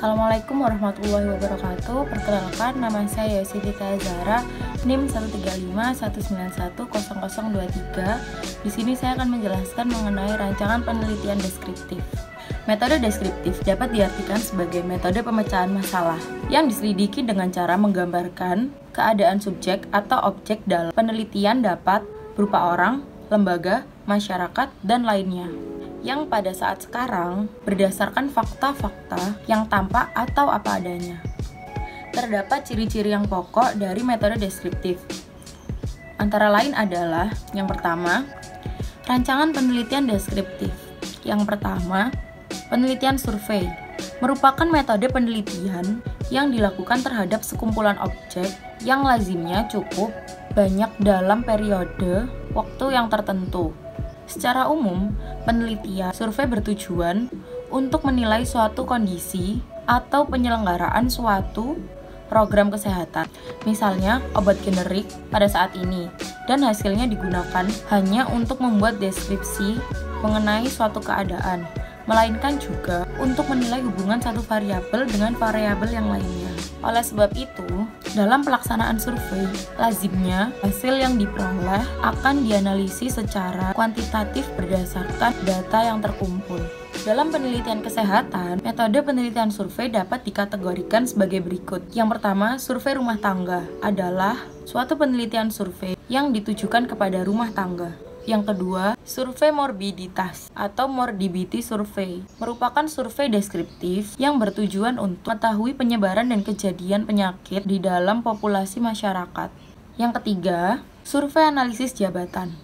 Assalamualaikum warahmatullahi wabarakatuh. Perkenalkan, nama saya Yosita Zahra, NIM 13519100023. Di sini saya akan menjelaskan mengenai rancangan penelitian deskriptif. Metode deskriptif dapat diartikan sebagai metode pemecahan masalah yang diselidiki dengan cara menggambarkan keadaan subjek atau objek dalam penelitian dapat berupa orang, lembaga, masyarakat, dan lainnya, yang pada saat sekarang berdasarkan fakta-fakta yang tampak atau apa adanya. Terdapat ciri-ciri yang pokok dari metode deskriptif. Antara lain adalah, yang pertama, rancangan penelitian deskriptif. Yang pertama, penelitian survei merupakan metode penelitian yang dilakukan terhadap sekumpulan objek yang lazimnya cukup banyak dalam periode waktu yang tertentu. Secara umum, penelitian survei bertujuan untuk menilai suatu kondisi atau penyelenggaraan suatu program kesehatan, misalnya obat generik pada saat ini, dan hasilnya digunakan hanya untuk membuat deskripsi mengenai suatu keadaan, melainkan juga untuk menilai hubungan satu variabel dengan variabel yang lainnya. Oleh sebab itu, dalam pelaksanaan survei, lazimnya hasil yang diperoleh akan dianalisis secara kuantitatif berdasarkan data yang terkumpul. Dalam penelitian kesehatan, metode penelitian survei dapat dikategorikan sebagai berikut. Yang pertama, survei rumah tangga adalah suatu penelitian survei yang ditujukan kepada rumah tangga. Yang kedua, survei morbiditas atau morbidity survey merupakan survei deskriptif yang bertujuan untuk mengetahui penyebaran dan kejadian penyakit di dalam populasi masyarakat. Yang ketiga, survei analisis jabatan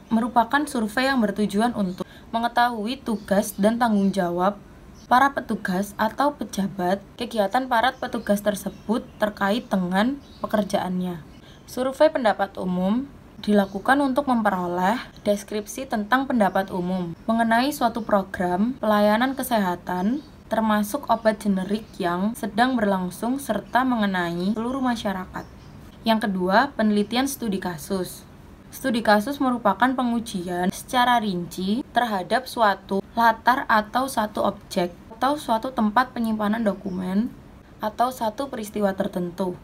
merupakan survei yang bertujuan untuk mengetahui tugas dan tanggung jawab para petugas atau pejabat, kegiatan para petugas tersebut terkait dengan pekerjaannya. Survei pendapat umum dilakukan untuk memperoleh deskripsi tentang pendapat umum mengenai suatu program pelayanan kesehatan, termasuk obat generik yang sedang berlangsung serta mengenai seluruh masyarakat. Yang kedua, penelitian studi kasus. Studi kasus merupakan pengujian secara rinci terhadap suatu latar atau satu objek atau suatu tempat penyimpanan dokumen atau satu peristiwa tertentu.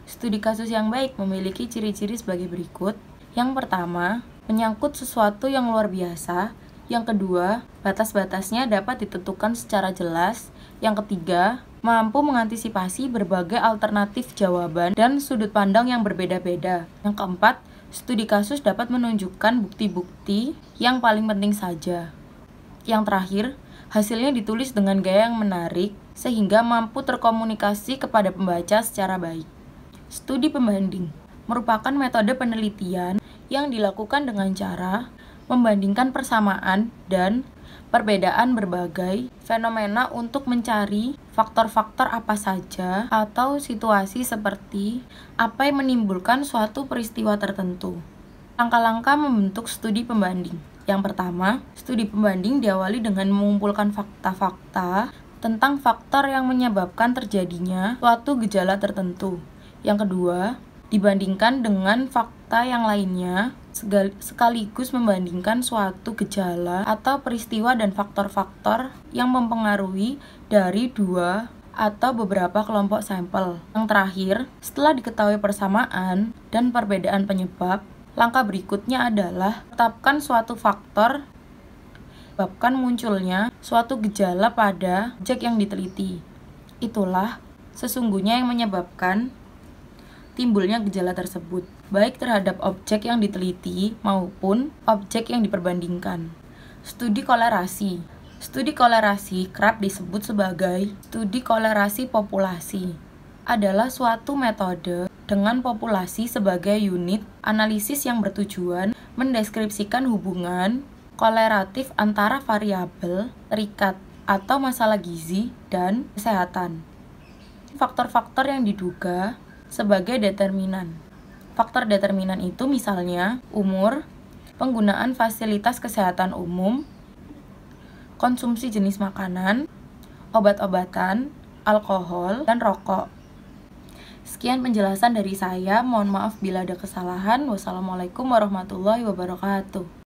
Studi kasus yang baik memiliki ciri-ciri sebagai berikut. Yang pertama, menyangkut sesuatu yang luar biasa. Yang kedua, batas-batasnya dapat ditentukan secara jelas. Yang ketiga, mampu mengantisipasi berbagai alternatif jawaban dan sudut pandang yang berbeda-beda. Yang keempat, studi kasus dapat menunjukkan bukti-bukti yang paling penting saja. Yang terakhir, hasilnya ditulis dengan gaya yang menarik sehingga mampu terkomunikasi kepada pembaca secara baik. Studi pembanding merupakan metode penelitian yang dilakukan dengan cara membandingkan persamaan dan perbedaan berbagai fenomena untuk mencari faktor-faktor apa saja atau situasi seperti apa yang menimbulkan suatu peristiwa tertentu. Langkah-langkah membentuk studi pembanding. Yang pertama, studi pembanding diawali dengan mengumpulkan fakta-fakta tentang faktor yang menyebabkan terjadinya suatu gejala tertentu. Yang kedua, dibandingkan dengan fakta yang lainnya, sekaligus membandingkan suatu gejala atau peristiwa dan faktor-faktor yang mempengaruhi dari dua atau beberapa kelompok sampel. Yang terakhir, setelah diketahui persamaan dan perbedaan penyebab, langkah berikutnya adalah tetapkan suatu faktor menyebabkan munculnya suatu gejala pada objek yang diteliti. Itulah sesungguhnya yang menyebabkan timbulnya gejala tersebut, baik terhadap objek yang diteliti maupun objek yang diperbandingkan. Studi kolerasi. Studi kolerasi kerap disebut sebagai studi kolerasi populasi. Adalah suatu metode dengan populasi sebagai unit analisis yang bertujuan mendeskripsikan hubungan korelatif antara variabel, terikat, atau masalah gizi dan kesehatan. Faktor-faktor yang diduga sebagai determinan. Faktor determinan itu misalnya umur, penggunaan fasilitas kesehatan umum, konsumsi jenis makanan, obat-obatan, alkohol, dan rokok. Sekian penjelasan dari saya, mohon maaf bila ada kesalahan. Wassalamualaikum warahmatullahi wabarakatuh.